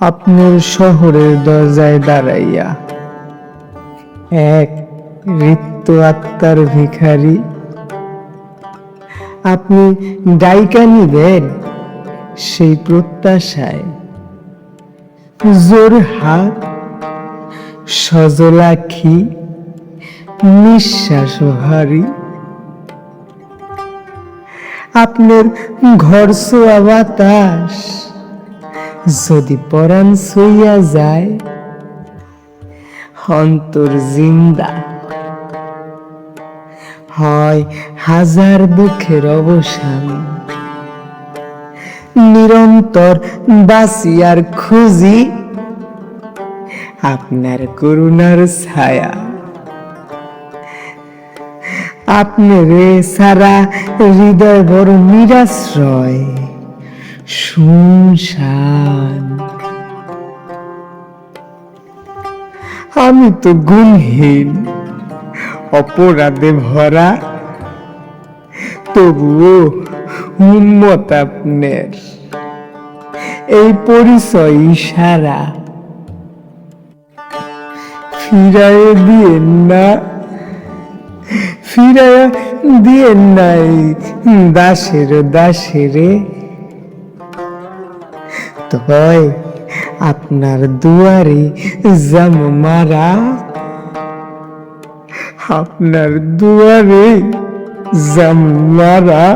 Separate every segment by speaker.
Speaker 1: আপনার শহরের দরজায় দাঁড়াইয়া এক রিক্ত আত্মার ভিখারি আপনি ডাইকা নিবেন সেই প্রত্যাশায় জোর হাত সজল আখি নিঃশ্বাস হারি আপনার ঘর ছোঁয়া বাতাস যদি পরাণ ছুঁইয়া যায় অন্তর জিন্দা হয় হাজার দুঃখের অবসান নিরন্তর বাঁচি আর খুঁজি আপনার করুণার ছায়া আপনার সারা হৃদয় বড় নিরাশ্রয় শুনশান আমি তো গুণহীন অপরাধে ভরা তবুও উম্মত আপনার এই পরিচয় ইশারা ফিরাইয়া দিয়েন না ফিরাইয়া দিয়েন নাই দাসেরে তয় আপনার দুয়ারে জাম মারা আপনার দুয়ারে জাম মারা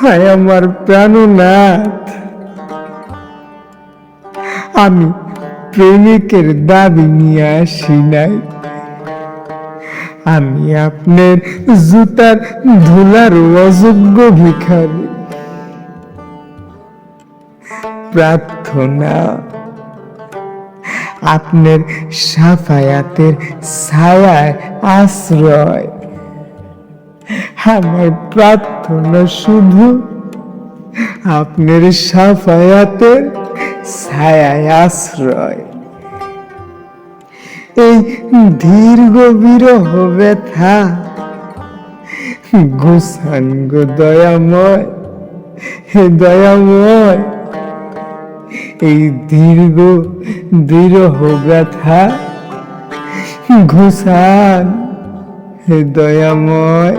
Speaker 1: হায় আমার প্রাণনাথ আমি প্রেমিকের দাবি নিয়ে আসি নাই আমি আপনার জুতার ধুলার অযোগ্য ভিখারি প্রার্থনা আপনার সাফায়াতের ছায়ায় আশ্রয় আমার প্রার্থনা শুধু আপনার সাফায়াতের ছায়ায় আশ্রয় এই দীর্ঘ বিরহ ব্যথা গোসান গো দয়াময় হে দয়াময় এই দীর্ঘ বিরহ ব্যথা ঘুষান হে দয়াময়।